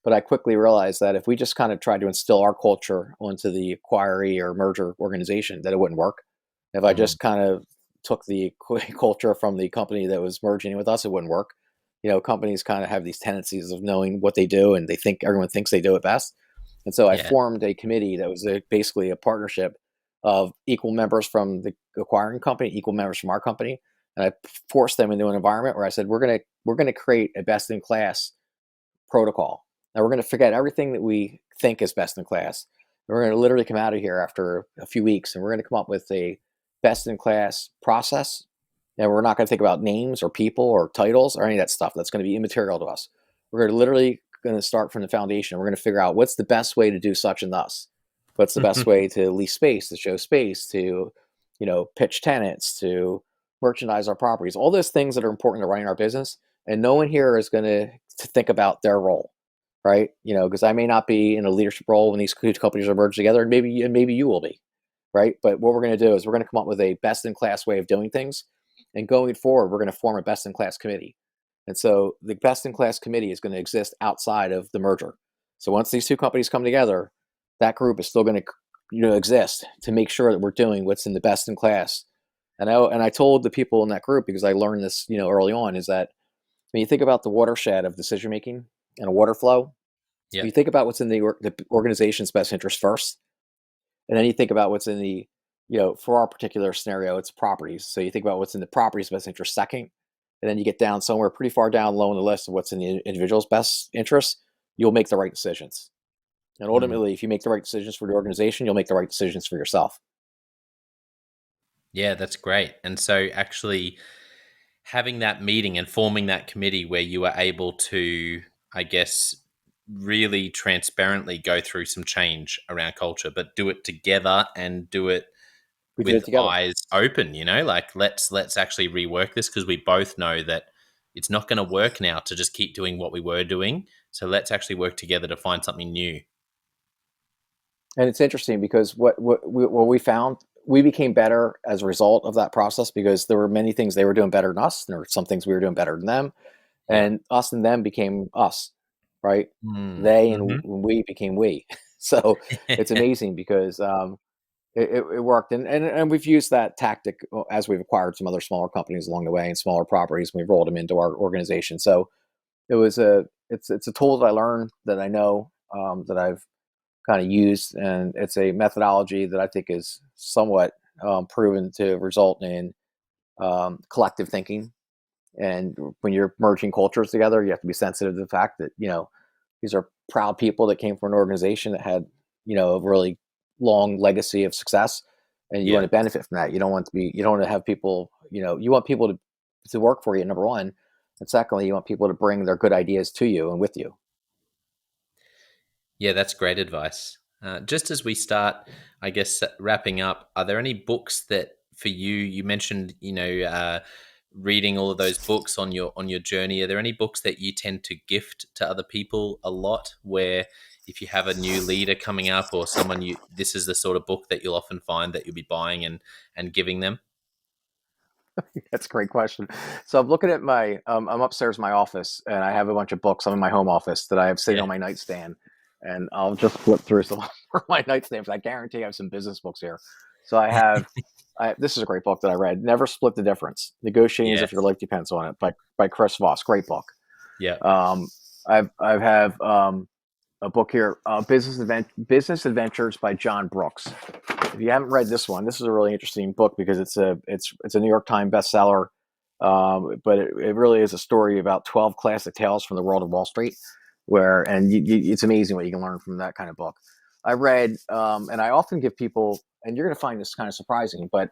but I quickly realized that if we just kind of tried to instill our culture onto the acquiree or merger organization, that it wouldn't work. If I Mm. just kind of took the culture from the company that was merging with us, it wouldn't work. Companies kind of have these tendencies of knowing what they do, and everyone thinks they do it best. And so I Yeah. formed a committee that was basically a partnership of equal members from the acquiring company, equal members from our company, and I forced them into an environment where I said, we're gonna create a best in class protocol. Now we're gonna forget everything that we think is best in class. We're gonna literally come out of here after a few weeks, and we're gonna come up with a best in class process. And we're not gonna think about names or people or titles or any of that stuff. That's gonna be immaterial to us. We're literally gonna start from the foundation. We're gonna figure out what's the best way to do such and thus. What's the best way to lease space, to show space, to pitch tenants, to merchandise our properties, all those things that are important to running our business. And no one here is going to think about their role, right? Because I may not be in a leadership role when these two companies are merged together, and maybe you will be, right? But what we're going to do is we're going to come up with a best in class way of doing things, and going forward, we're going to form a best in class committee. And so the best in class committee is going to exist outside of the merger. So once these two companies come together, that group is still going to exist to make sure that we're doing what's in the best in class. And I told the people in that group, because I learned this early on, is that when you think about the watershed of decision making and a water flow, Yeah. you think about what's in the organization's best interest first, and then you think about what's in the for our particular scenario, it's properties. So you think about what's in the property's best interest second, and then you get down somewhere pretty far down low on the list of what's in the individual's best interest. You'll make the right decisions, and Mm. ultimately, if you make the right decisions for the organization, you'll make the right decisions for yourself. Yeah, that's great. And so actually having that meeting and forming that committee where you were able to, I guess, really transparently go through some change around culture, but do it together and do it We did it with together. eyes open, like let's actually rework this because we both know that it's not going to work now to just keep doing what we were doing. So let's actually work together to find something new. And it's interesting because what we found, we became better as a result of that process, because there were many things they were doing better than us. There were some things we were doing better than them, Yeah. and us and them became us, right? Mm. They and Hmm. we became we. So it's amazing because it worked, and we've used that tactic as we've acquired some other smaller companies along the way and smaller properties, and we've rolled them into our organization. So it's a tool that I learned, that I know, that I've kind of used, and it's a methodology that I think is somewhat proven to result in collective thinking. And when you're merging cultures together, you have to be sensitive to the fact that these are proud people that came from an organization that had a really long legacy of success, and you want Yeah. to benefit from that. You don't want to have people, you want people to work for you, number one, and secondly, you want people to bring their good ideas to you and with you. Yeah, that's great advice. Just as we start, I guess, wrapping up, are there any books that for you, you mentioned, reading all of those books on your journey. Are there any books that you tend to gift to other people a lot where if you have a new leader coming up or someone this is the sort of book that you'll often find that you'll be buying and giving them? That's a great question. So I'm looking at I'm upstairs in my office, and I have a bunch of books. I'm in my home office that I have sitting Yeah. on my nightstand, and I'll just flip through some of my nightstand. But I guarantee I have some business books here. So this is a great book that I read. Never Split the Difference: Negotiating as Yes. If Your Life Depends on It, by Chris Voss. Great book. Yeah. Um, I have a book here, Business Adventures by John Brooks. If you haven't read this one, this is a really interesting book because it's a New York Times bestseller, but it really is a story about 12 classic tales from the world of Wall Street, it's amazing what you can learn from that kind of book. I read, and I often give people, and you're going to find this kind of surprising, but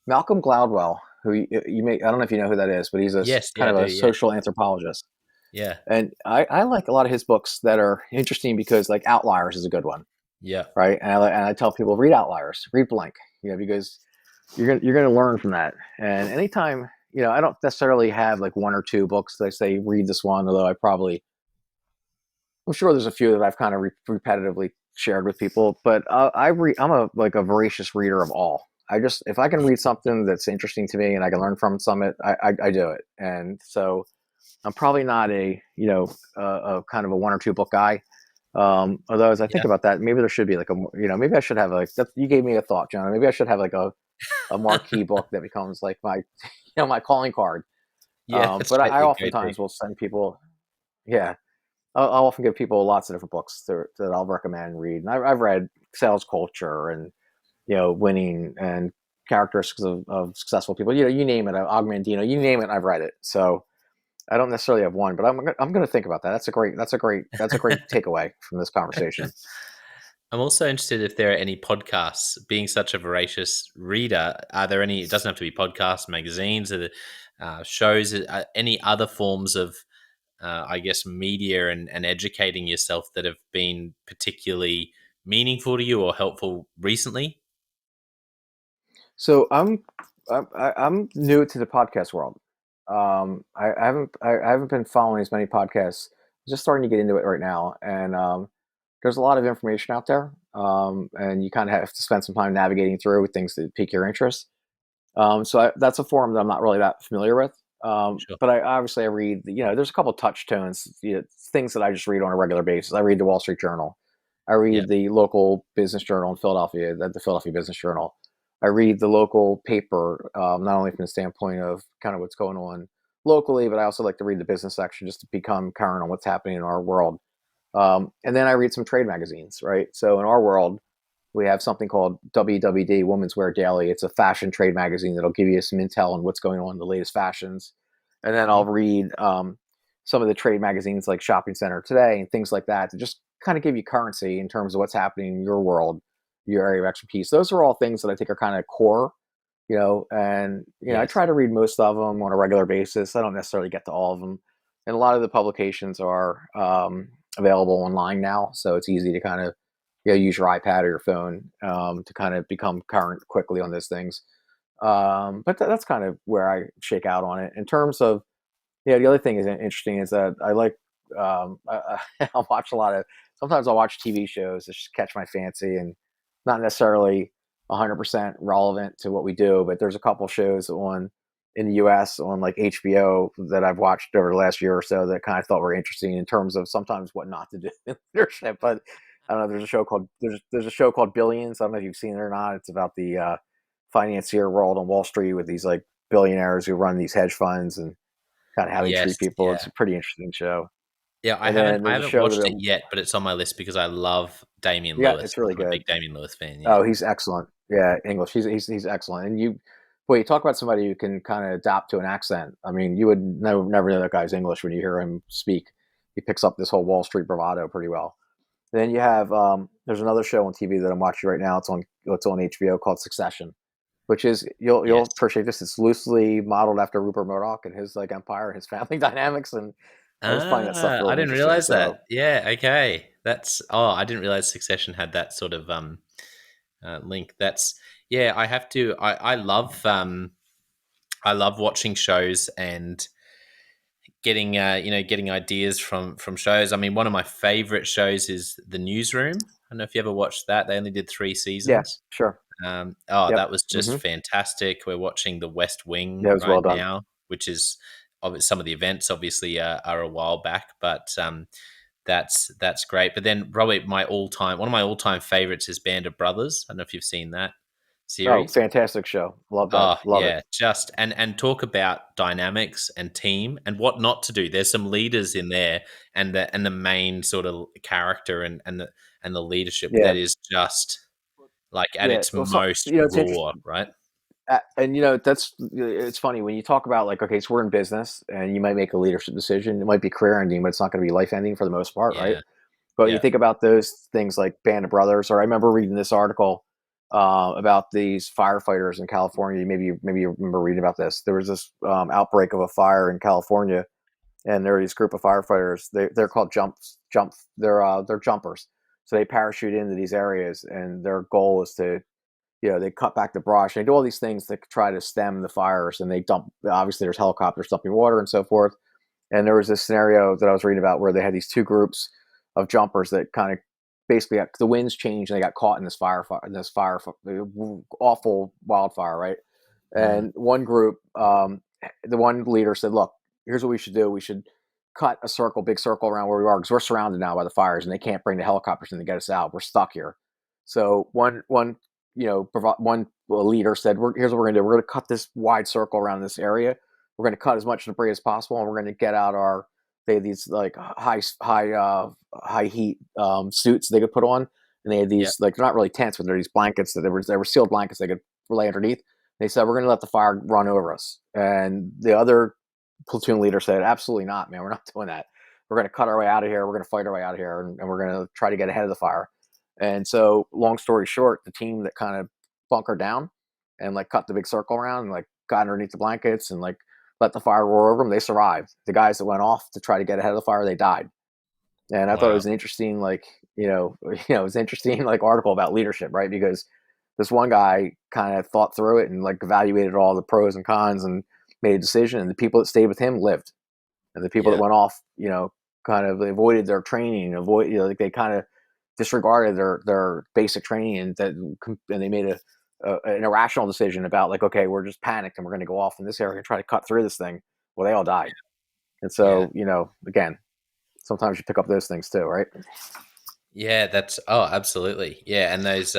Malcolm Gladwell, who you may, I don't know if you know who that is, but he's a Yes. kind Yeah, I of do. a Yeah. social anthropologist. Yeah. And I like a lot of his books that are interesting because like Outliers is a good one, Yeah. right? And I tell people read Outliers, read Blank, because you're gonna learn from that. And anytime, I don't necessarily have like one or two books that I say read this one, although I'm sure there's a few that I've kind of repetitively shared with people. But I'm a voracious reader of all. If I can read something that's interesting to me and I can learn from some it, I do it. And so I'm probably not a kind of a one or two book guy. Although as I think Yeah. about that, maybe there should be like maybe I should have like that. You gave me a thought, John. Maybe I should have like a marquee book that becomes like my, my calling card. Yeah, that's But right. I You go to. oftentimes will send people, yeah, I'll often give people lots of different books that I'll recommend and read. And I've read Sales Culture and, Winning and Characteristics of Successful People. You name it, Augmentino, you name it, I've read it. So I don't necessarily have one, but I'm going to think about that. That's a great takeaway from this conversation. I'm also interested if there are any podcasts. Being such a voracious reader, are there any? It doesn't have to be podcasts, magazines, or shows. Any other forms of, I guess, media and educating yourself that have been particularly meaningful to you or helpful recently? So I'm new to the podcast world. I haven't been following as many podcasts. Just starting to get into it right now, and there's a lot of information out there, and you kind of have to spend some time navigating through things that pique your interest. That's a forum that I'm not really that familiar with. Sure. But I read, there's a couple touchstones, things that I just read on a regular basis. I read the Wall Street Journal. I Yeah. read the local business journal in Philadelphia, the Philadelphia Business Journal. I read the local paper, not only from the standpoint of kind of what's going on locally, but I also like to read the business section just to become current on what's happening in our world. And then I read some trade magazines, right? So in our world, we have something called WWD, Women's Wear Daily. It's a fashion trade magazine that'll give you some intel on what's going on in the latest fashions. And then Mhm. I'll read some of the trade magazines like Shopping Center Today and things like that to just kind of give you currency in terms of what's happening in your world, your area of expertise. Those are all things that I think are kind of core, and I Yes. try to read most of them on a regular basis. I don't necessarily get to all of them. And a lot of the publications are available online now, so it's easy to kind of use your iPad or your phone to kind of become current quickly on those things. But that's kind of where I shake out on it. In terms of, the other thing is interesting is that I like, I'll watch a lot of, sometimes I'll watch TV shows that just catch my fancy and not necessarily 100% relevant to what we do, but there's a couple shows on in the US on like HBO that I've watched over the last year or so that kind of thought were interesting in terms of sometimes what not to do in leadership. But I don't know. There's a show called Billions. I don't know if you've seen it or not. It's about the financier world on Wall Street with these like billionaires who run these hedge funds and kind of how they Yes. treat people. It's Yeah. a pretty interesting show. Yeah. I And haven't. then I there's a haven't show that watched it yet, but it's on my list because I love Damian yeah, Lewis. it's really I'm a good. big Damian Lewis fan. Yeah. Oh, he's excellent. Yeah, English. He's excellent. And you talk about somebody who can kind of adapt to an accent. I mean, you would never know that guy's English when you hear him speak. He picks up this whole Wall Street bravado pretty well. Then you have there's another show on TV that I'm watching right now. It's on HBO called Succession, which is you'll Yes. appreciate this. It's loosely modeled after Rupert Murdoch and his like empire and his family dynamics, and I just find that stuff Ah, I really didn't interesting. realize So that. Yeah. Okay. That's. Oh, I didn't realize Succession had that sort of link. That's. Yeah. I have to. I love. I love watching shows and getting getting ideas from shows. I mean, one of my favorite shows is The Newsroom. I don't know if you ever watched that. They only did three yeah, seasons. sure. Yep. That was just Mm-hmm. fantastic. We're watching The West Wing That was right well done. now, which is some of the events obviously are a while back, but that's great. But then probably one of my all time favorites is Band of Brothers. I don't know if you've seen that Oh, series. fantastic show. Love that. Oh Love it. yeah, just and talk about dynamics and team and what not to do. There's some leaders in there, and the main sort of character and the leadership Yeah. that is just like at Yeah. its Well, so most it's raw, interesting. right? And it's funny when you talk about like, okay, so we're in business and you might make a leadership decision. It might be career ending, but it's not going to be life ending for the most part, right? Yeah, But you yeah, think about those things like Band of Brothers, or I remember reading this article about these firefighters in California. Maybe you remember reading about this. There was this outbreak of a fire in California, and there are these group of firefighters. They're called jump. They're jumpers. So they parachute into these areas, and their goal is to, they cut back the brush. They do all these things to try to stem the fires, and they dump. Obviously, there's helicopters dumping water and so forth. And there was this scenario that I was reading about where they had these two groups of jumpers that kind of basically the winds changed and they got caught in this fire, awful wildfire, right? Mm. And one group, the one leader said, "Look, here's what we should do. We should cut a circle, big circle around where we are because we're surrounded now by the fires and they can't bring the helicopters in to get us out. We're stuck here." So one leader said, "Here's what we're going to do. We're going to cut this wide circle around this area. We're going to cut as much debris as possible, and we're going to get out they had these like high heat suits they could put on, and they had Yeah. these like they're not really tents, but they're these blankets that they were sealed blankets they could lay underneath." They said, "We're going to let the fire run over us," and the other platoon leader said, "Absolutely not, man. We're not doing that. We're going to cut our way out of here. We're going to fight our way out of here, and we're going to try to get ahead of the fire." And so, long story short, the team that kind of bunkered down and like cut the big circle around and like got underneath the blankets and like let the fire roar over them, they survived. The guys that went off to try to get ahead of the fire, they died. And I thought it Wow. was an interesting, it was an interesting like article about leadership, right? Because this one guy kind of thought through it and like evaluated all the pros and cons and made a decision. And the people that stayed with him lived, and the people that Yeah. went off, kind of avoided their training, like they kind of disregarded their basic training, and they made an irrational decision about like, okay, we're just panicked and we're going to go off in this area and try to cut through this thing. Well, they all died. And Yeah. so, again, sometimes you pick up those things too, right? Yeah. That's absolutely. Yeah. And those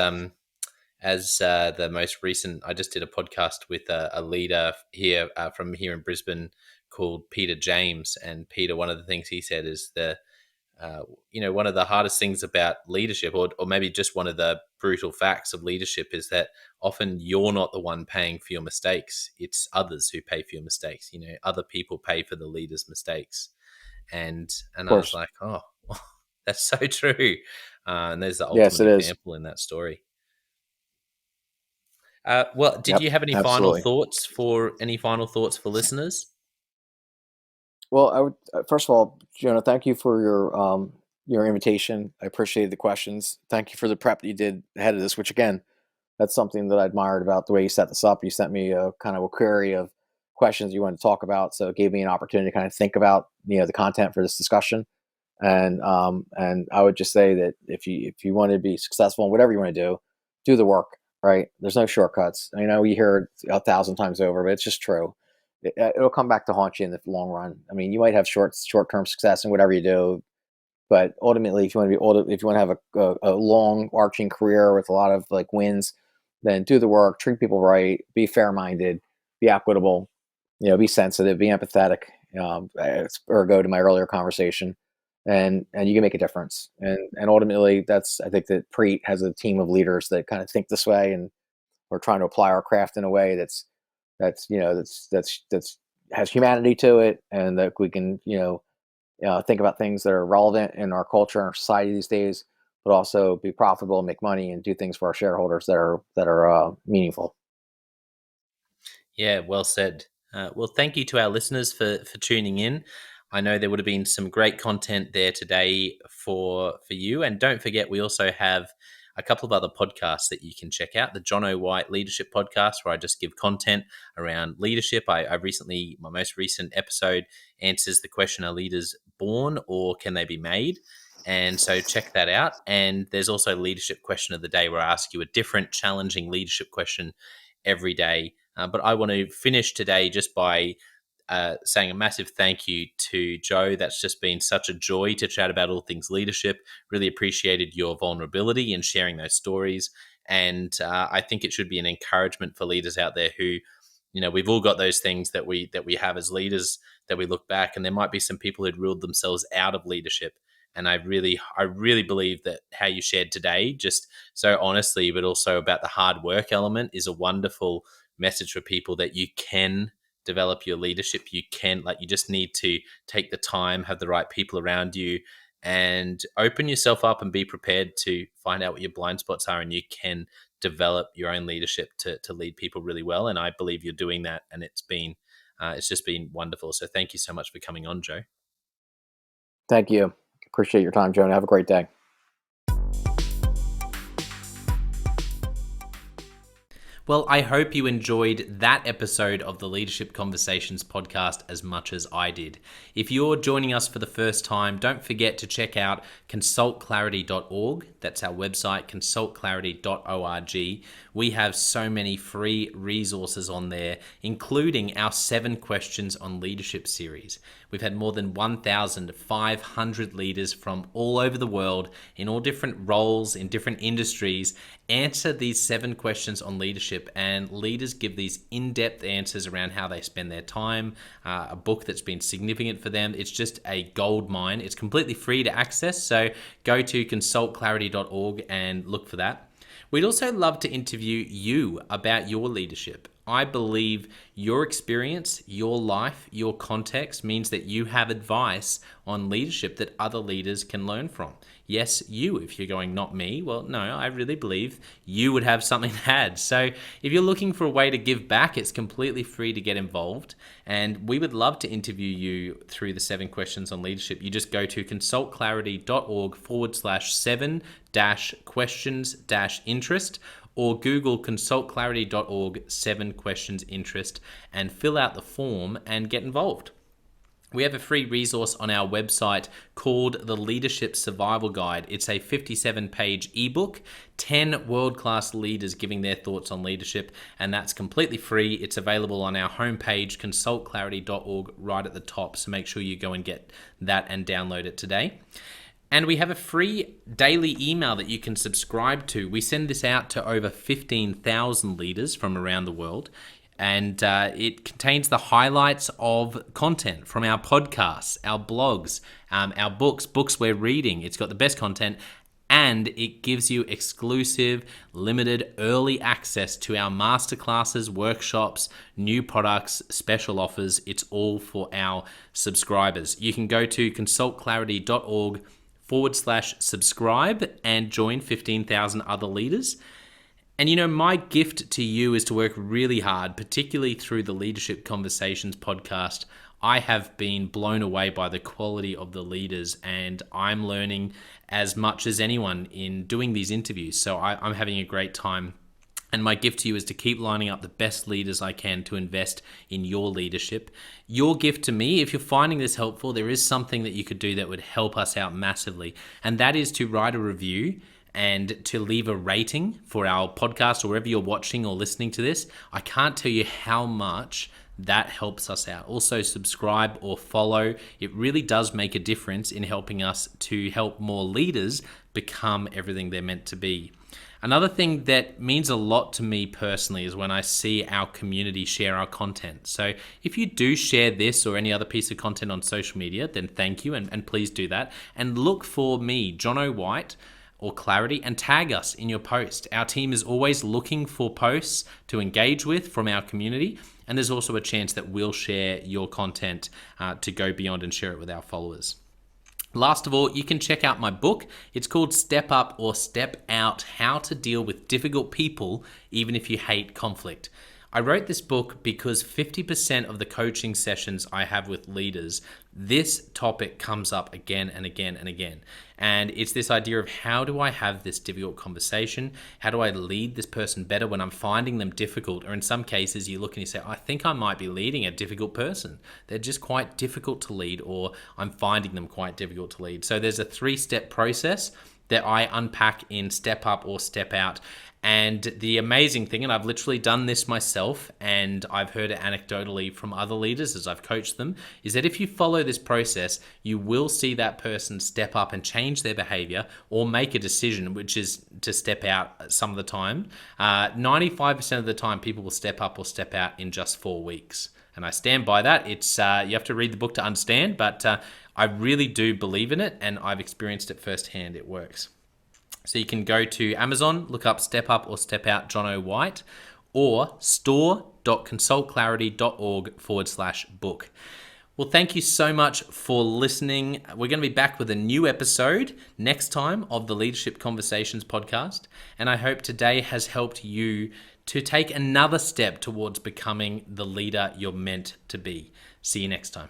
as the most recent, I just did a podcast with a leader here from here in Brisbane called Peter James, and Peter, one of the things he said is uh, one of the hardest things about leadership, or maybe just one of the brutal facts of leadership, is that often you're not the one paying for your mistakes. It's others who pay for your mistakes. Other people pay for the leader's mistakes. And Of I was course. like, oh, that's so true. And there's the Yes, ultimate it is. example in that story. Well, did Yep, you have absolutely. any final thoughts for listeners? Well, I would first of all, Jonah, thank you for your invitation. I appreciated the questions. Thank you for the prep that you did ahead of this, which again, that's something that I admired about the way you set this up. You sent me a kind of a query of questions you wanted to talk about, so it gave me an opportunity to kind of think about the content for this discussion. And I would just say that if you want to be successful in whatever you want to do the work. Right? There's no shortcuts. I know you hear it 1,000 times over, but it's just true. It'll come back to haunt you in the long run. I mean, you might have short term success in whatever you do, but ultimately, if you want to have a long arching career with a lot of like wins, then do the work, treat people right, be fair minded, be equitable, be sensitive, be empathetic. It's ergo to my earlier conversation, and you can make a difference. And ultimately, that's I think that PREIT has a team of leaders that kind of think this way, and we're trying to apply our craft in a way that's has humanity to it, and that we can think about things that are relevant in our culture and our society these days, but also be profitable and make money and do things for our shareholders that are meaningful. Yeah, well said. Well, thank you to our listeners for tuning in. I know there would have been some great content there today for you, and don't forget we also have a couple of other podcasts that you can check out. The John O. White Leadership Podcast, where I just give content around leadership. My most recent episode answers the question: Are leaders born or can they be made? And so check that out. And there's also Leadership Question of the Day, where I ask you a different, challenging leadership question every day. But I want to finish today just by saying a massive thank you to Joe. That's just been such a joy to chat about all things leadership. Really appreciated your vulnerability and sharing those stories. And I think it should be an encouragement for leaders out there who, we've all got those things that we have as leaders that we look back, and there might be some people who'd ruled themselves out of leadership. And I really believe that how you shared today, just so honestly, but also about the hard work element, is a wonderful message for people that you can develop your leadership. You just need to take the time, have the right people around you, and open yourself up and be prepared to find out what your blind spots are. And you can develop your own leadership to lead people really well. And I believe you're doing that. And it's been It's just been wonderful. So thank you so much for coming on, Joe. Thank you. Appreciate your time, Jonah. Have a great day. Well, I hope you enjoyed that episode of the Leadership Conversations podcast as much as I did. If you're joining us for the first time, don't forget to check out consultclarity.org. That's our website, consultclarity.org. We have so many free resources on there, including our 7 Questions on Leadership series. We've had more than 1,500 leaders from all over the world in all different roles, in different industries, answer these 7 questions on leadership, and leaders give these in-depth answers around how they spend their time, a book that's been significant for them. It's just a gold mine. It's completely free to access, so go to consultclarity.org and look for that. We'd also love to interview you about your leadership. I believe your experience, your life, your context means that you have advice on leadership that other leaders can learn from. Yes, you, if you're going, not me. Well, no, I really believe you would have something to add. So if you're looking for a way to give back, it's completely free to get involved. And we would love to interview you through the 7 Questions on Leadership. You just go to consultclarity.org/7-questions-interest, or Google consultclarity.org 7 questions interest and fill out the form and get involved. We have a free resource on our website called the Leadership Survival Guide. It's a 57-page ebook, 10 world-class leaders giving their thoughts on leadership, and that's completely free. It's available on our homepage, consultclarity.org, right at the top, so make sure you go and get that and download it today. And we have a free daily email that you can subscribe to. We send this out to over 15,000 leaders from around the world. And it contains the highlights of content from our podcasts, our blogs, our books we're reading. It's got the best content, and it gives you exclusive, limited, early access to our masterclasses, workshops, new products, special offers. It's all for our subscribers. You can go to consultclarity.org/subscribe and join 15,000 other leaders. And you know, my gift to you is to work really hard, particularly through the Leadership Conversations podcast. I have been blown away by the quality of the leaders, and I'm learning as much as anyone in doing these interviews. So I'm having a great time. And my gift to you is to keep lining up the best leaders I can to invest in your leadership. Your gift to me, if you're finding this helpful, there is something that you could do that would help us out massively. And that is to write a review and to leave a rating for our podcast or wherever you're watching or listening to this. I can't tell you how much that helps us out. Also, subscribe or follow. It really does make a difference in helping us to help more leaders become everything they're meant to be. Another thing that means a lot to me personally is when I see our community share our content. So if you do share this or any other piece of content on social media, then thank you, and please do that. And look for me, Jono White, or Clarity, and tag us in your post. Our team is always looking for posts to engage with from our community, and there's also a chance that we'll share your content to go beyond and share it with our followers. Last of all, you can check out my book. It's called Step Up or Step Out: How to Deal with Difficult People Even If You Hate Conflict. I wrote this book because 50% of the coaching sessions I have with leaders, this topic comes up again and again and again. And it's this idea of, how do I have this difficult conversation? How do I lead this person better when I'm finding them difficult? Or in some cases, you look and you say, I think I might be leading a difficult person. They're just quite difficult to lead, or I'm finding them quite difficult to lead. So there's a 3-step process that I unpack in Step Up or Step Out. And the amazing thing, and I've literally done this myself, and I've heard it anecdotally from other leaders as I've coached them, is that if you follow this process, you will see that person step up and change their behavior or make a decision, which is to step out some of the time. 95% of the time, people will step up or step out in just 4 weeks. And I stand by that. It's you have to read the book to understand, but I really do believe in it, and I've experienced it firsthand. It works. So you can go to Amazon, look up Step Up or Step Out Jono White, or store.consultclarity.org/book. Well, thank you so much for listening. We're going to be back with a new episode next time of the Leadership Conversations podcast. And I hope today has helped you to take another step towards becoming the leader you're meant to be. See you next time.